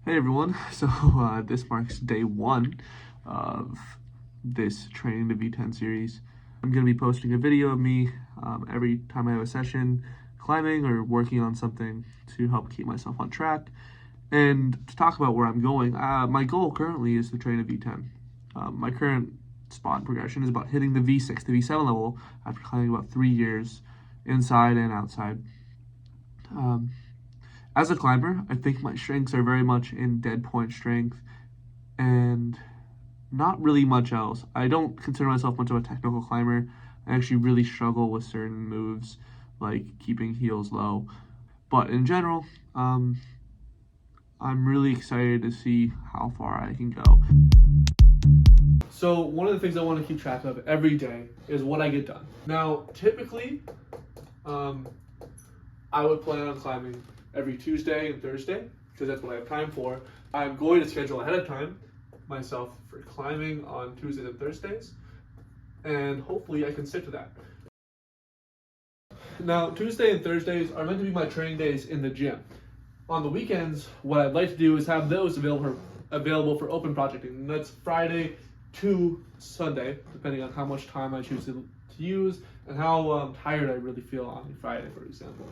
Hey everyone, so this marks day one of this training the V10 series. I'm going to be posting a video of me every time I have a session climbing or working on something to help keep myself on track. And to talk about where I'm going, my goal currently is to train a V10. My current spot progression is about hitting the V6, the V7 level after climbing about 3 years inside and outside. As a climber, I think my strengths are very much in dead point strength and not really much else. I don't consider myself much of a technical climber. I actually really struggle with certain moves like keeping heels low. But in general, I'm really excited to see how far I can go. So one of the things I want to keep track of every day is what I get done. Now, typically, I would plan on climbing every Tuesday and Thursday because that's what I have time for. I'm going to schedule ahead of time myself for climbing on Tuesdays and Thursdays, and hopefully I can stick to that. Now, Tuesday and Thursdays are meant to be my training days in the gym. On the weekends, what I'd like to do is have those available for open projecting. And that's Friday to Sunday, depending on how much time I choose to use and how tired I really feel on Friday, for example.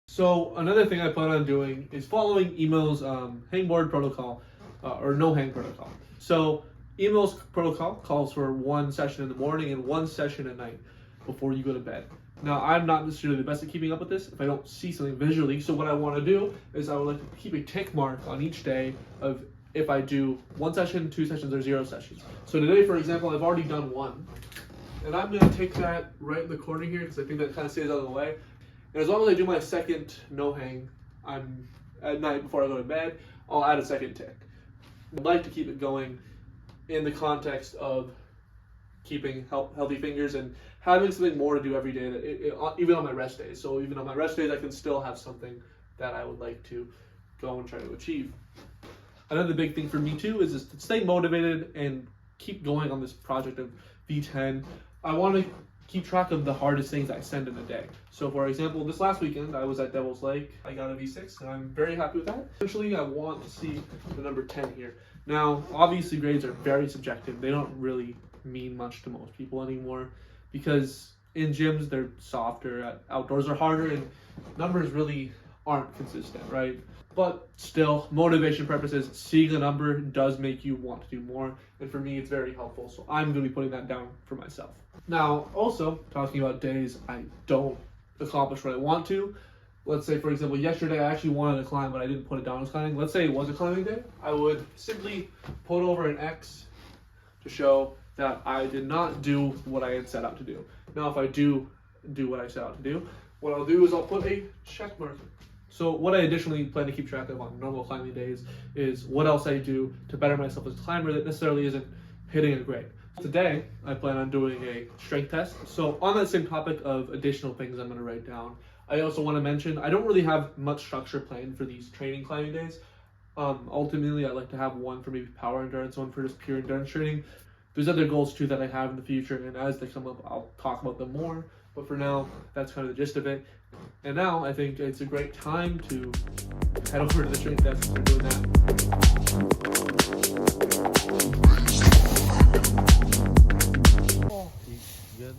So another thing I plan on doing is following Emo's hangboard protocol, or no hang protocol. So Emo's protocol calls for one session in the morning and one session at night before you go to bed. Now, I'm not necessarily the best at keeping up with this if I don't see something visually. So what I want to do is I would like to keep a tick mark on each day of if I do one session, two sessions, or 0 sessions. So today, for example, I've already done one. And I'm going to take that right in the corner here because I think that kind of stays out of the way. And as long as I do my second no hang at night before I go to bed, I'll add a second tick. I'd like to keep it going in the context of keeping healthy fingers and having something more to do every day, even on my rest days. So even on my rest days, I can still have something that I would like to go and try to achieve. Another big thing for me too is to stay motivated and keep going on this project of V10. I want to keep track of the hardest things I send in a day. So for example, this last weekend, I was at Devil's Lake. I got a V6 and I'm very happy with that. Eventually, I want to see the number 10 here. Now, obviously grades are very subjective. They don't really mean much to most people anymore because in gyms, they're softer, outdoors are harder, and numbers really aren't consistent, right? But still, motivation purposes, seeing a number does make you want to do more. And for me, it's very helpful. So I'm going to be putting that down for myself. Now, also talking about days I don't accomplish what I want to. Let's say, for example, yesterday I actually wanted to climb, but I didn't put it down as climbing. Let's say it was a climbing day. I would simply put over an X to show that I did not do what I had set out to do. Now, if I do what I set out to do, what I'll do is I'll put a check mark. So what I additionally plan to keep track of on normal climbing days is what else I do to better myself as a climber that necessarily isn't hitting a grade. Today, I plan on doing a strength test. So on that same topic of additional things I'm going to write down, I also want to mention I don't really have much structure planned for these training climbing days. Ultimately, I like to have one for maybe power endurance, one for just pure endurance training. There's other goals too that I have in the future, and as they come up, I'll talk about them more. But for now, that's kind of the gist of it. And now I think it's a great time to head over to the strength test and start doing that. Good.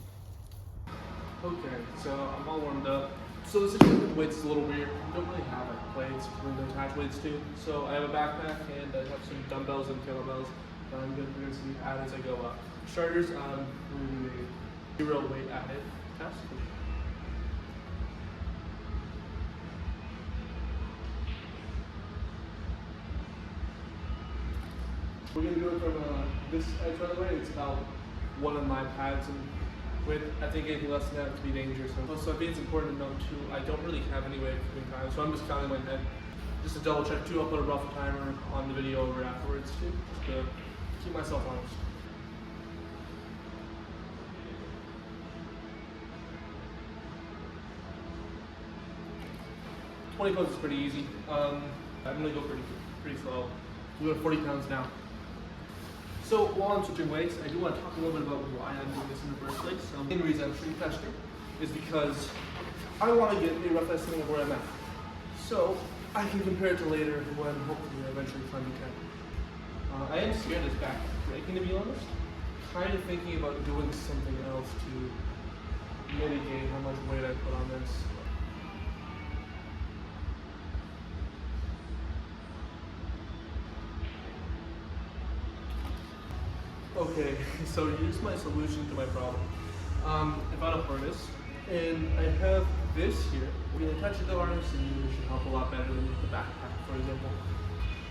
Okay, so I'm all warmed up. So the situation with weights is a little weird. We don't really have like plates to attach weights to. So I have a backpack and I have some dumbbells and kettlebells that I'm going to add as I go up. Starters, I'm going to do a 0 weight added test. We're going to do it from this edge, by the way. It's about one of my pads and width. I think anything less than that would be dangerous. Also, I think it's important to note too, I don't really have any way of keeping time, so I'm just counting my head. Just to double check too, I'll put a rough timer on the video over afterwards too, just to keep myself honest. $20 is pretty easy. I'm gonna go pretty slow. We go 40 pounds now. So while I'm switching weights, I do want to talk a little bit about why I'm doing this in the first place. The main reason I'm strength testing is because I want to get a rough estimate of where I'm at. So I can compare it to later when hopefully I eventually climb the 10. I am scared it's back breaking, to be honest. Kind of thinking about doing something else to mitigate how much weight I put on this. Okay, so here's my solution to my problem. I found a harness, and I have this here. When I touch the harness, and it should help a lot better than the backpack, for example.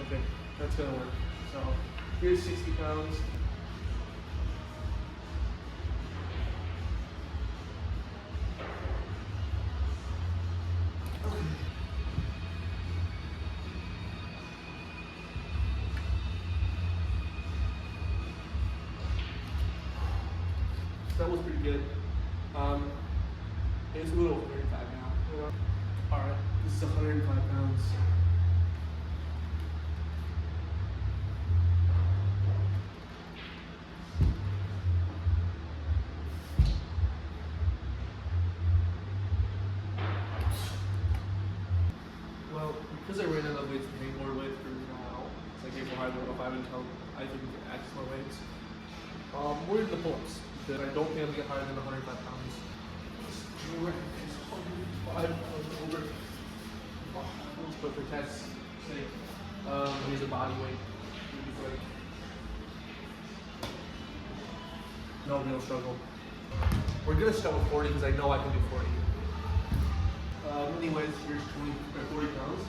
Okay, that's gonna work. So here's 60 pounds. That was pretty good. It's a little over 35 now. Alright, this is 105 pounds. Well, because I ran out of weights to hang more weight for now, it's like April 5 until I can access my weights. We're in the pull-ups. That I don't think I'm gonna get higher than 105 pounds. Over. But for test's sake, here's a body weight. Like no real struggle. We're gonna start with 40 because I know I can do 40. Anyways, here's 40 pounds.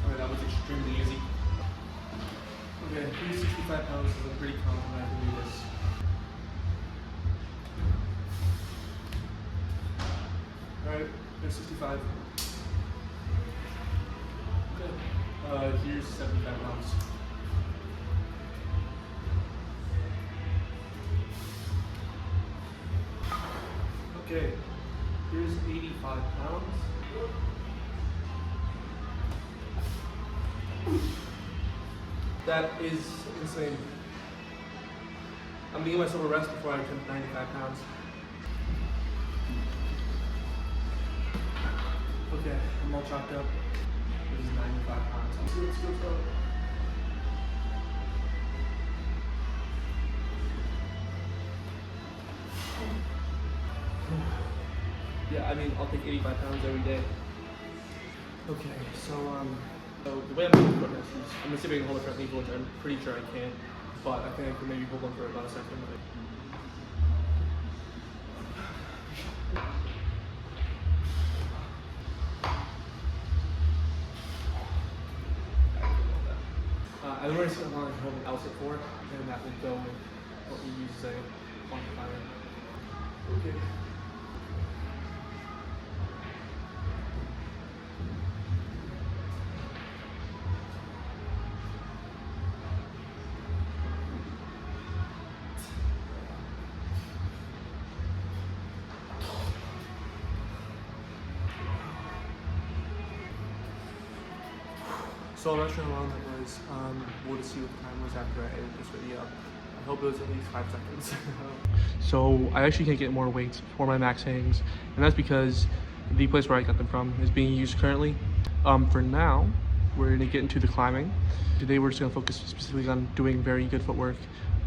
Alright, that was extremely easy. Okay, 365 pounds is a pretty confident I can do this. Alright, there's 65. Okay. Here's 75 pounds. Okay, here's 85 pounds. That is insane. I'm gonna give myself a rest before I turn 95 pounds. Okay, I'm all chopped up. This is 95 pounds. Let's go. Yeah, I mean, I'll take 85 pounds every day. Okay, so the way I'm going to put this is, I'm gonna see if I can hold it front knee, which I'm pretty sure I can, but I think I can maybe hold on for about a second. I've already seen how long I can hold an LSAT for, and that will go with what we use as a quantifier. Okay. So I'm not sure how long that was. We'll just see what the time was after I edited this video. I hope it was at least 5 seconds. So I actually can't get more weights for my max hangs, and that's because the place where I got them from is being used currently. For now, we're gonna get into the climbing. Today we're just gonna focus specifically on doing very good footwork,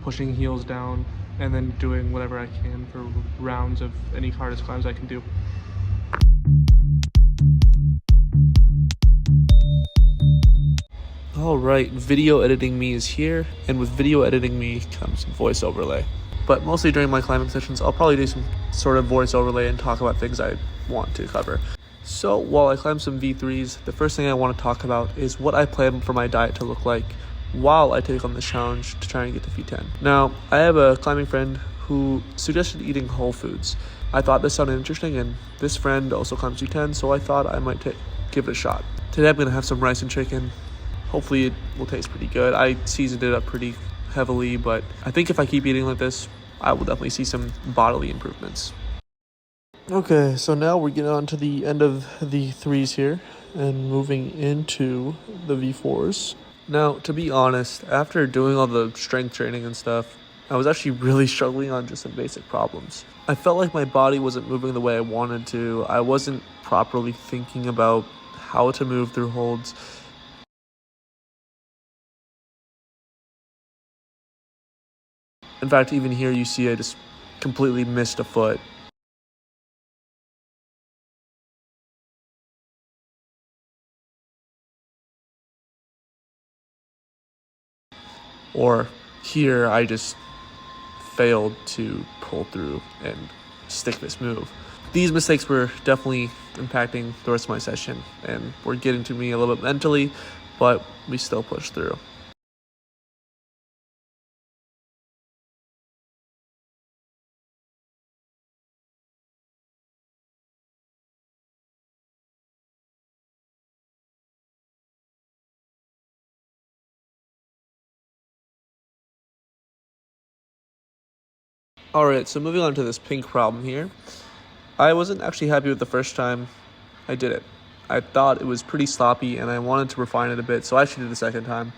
pushing heels down, and then doing whatever I can for rounds of any hardest climbs I can do. Alright, video editing me is here, and with video editing me comes voice overlay. But mostly during my climbing sessions, I'll probably do some sort of voice overlay and talk about things I want to cover. So while I climb some V3s, the first thing I want to talk about is what I plan for my diet to look like while I take on this challenge to try and get to V10. Now, I have a climbing friend who suggested eating whole foods. I thought this sounded interesting, and this friend also climbs V10, so I thought I might give it a shot. Today I'm going to have some rice and chicken. Hopefully it will taste pretty good. I seasoned it up pretty heavily, but I think if I keep eating like this, I will definitely see some bodily improvements. Okay, so now we're getting on to the end of the 3s here and moving into the V4s. Now, to be honest, after doing all the strength training and stuff, I was actually really struggling on just some basic problems. I felt like my body wasn't moving the way I wanted to. I wasn't properly thinking about how to move through holds. In fact, even here you see I just completely missed a foot. Or here I just failed to pull through and stick this move. These mistakes were definitely impacting the rest of my session and were getting to me a little bit mentally, but we still pushed through. Alright, so moving on to this pink problem here. I wasn't actually happy with the first time I did it. I thought it was pretty sloppy and I wanted to refine it a bit, so I actually did it the second time.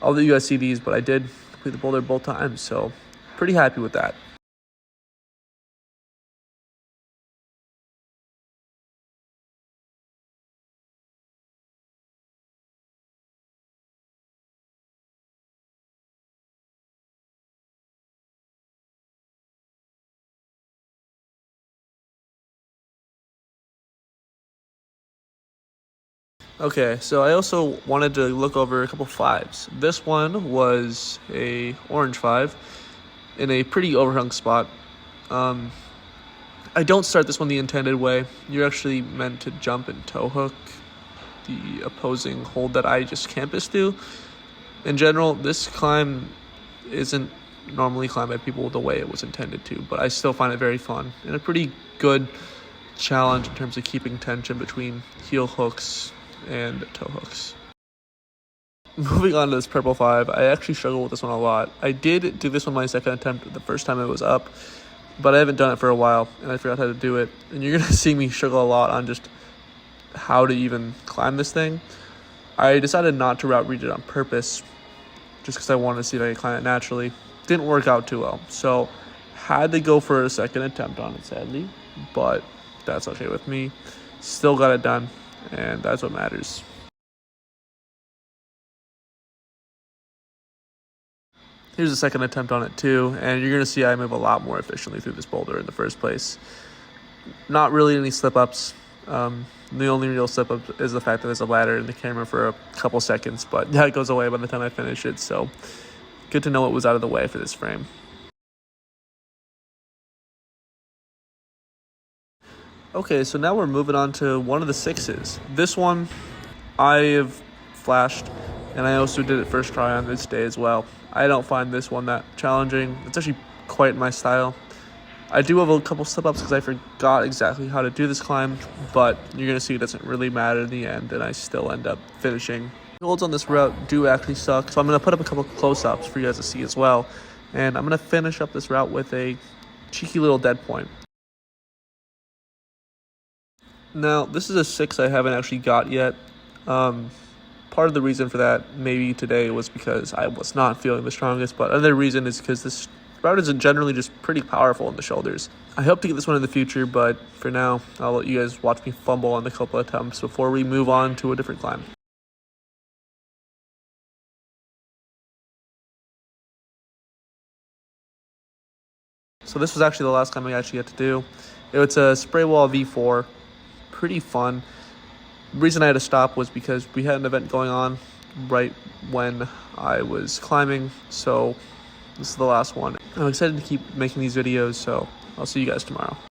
I'll let you guys see these, but I did complete the boulder both times, so pretty happy with that. Okay, so I also wanted to look over a couple fives. This one was a orange 5 in a pretty overhung spot. I don't start this one the intended way. You're actually meant to jump and toe hook the opposing hold that I just campused to. In general, this climb isn't normally climbed by people the way it was intended to, but I still find it very fun and a pretty good challenge in terms of keeping tension between heel hooks and toe hooks. Moving on to this purple 5, I actually struggled with this one a lot. I did do this one my second attempt the first time it was up, but I haven't done it for a while, and I forgot how to do it. And you're going to see me struggle a lot on just how to even climb this thing. I decided not to route read it on purpose, just because I wanted to see if I could climb it naturally. Didn't work out too well, so had to go for a second attempt on it, sadly, but that's okay with me. Still got it done, and that's what matters. Here's a second attempt on it too, and you're going to see I move a lot more efficiently through this boulder in the first place. Not really any slip-ups. The only real slip-up is the fact that there's a ladder in the camera for a couple seconds, but that goes away by the time I finish it, so good to know it was out of the way for this frame. Okay, so now we're moving on to one of the 6s. This one I have flashed, and I also did it first try on this day as well. I don't find this one that challenging. It's actually quite my style. I do have a couple slip-ups because I forgot exactly how to do this climb, but you're going to see it doesn't really matter in the end, and I still end up finishing. The holds on this route do actually suck, so I'm going to put up a couple close-ups for you guys to see as well, and I'm going to finish up this route with a cheeky little dead point. Now, this is a 6 I haven't actually got yet. Part of the reason for that maybe today was because I was not feeling the strongest, but another reason is because this route is generally just pretty powerful in the shoulders. I hope to get this one in the future, but for now, I'll let you guys watch me fumble on the couple attempts before we move on to a different climb. So this was actually the last climb I actually got to do. It's a spray wall V4, pretty fun. The reason I had to stop was because we had an event going on right when I was climbing, so this is the last one. I'm excited to keep making these videos, so I'll see you guys tomorrow.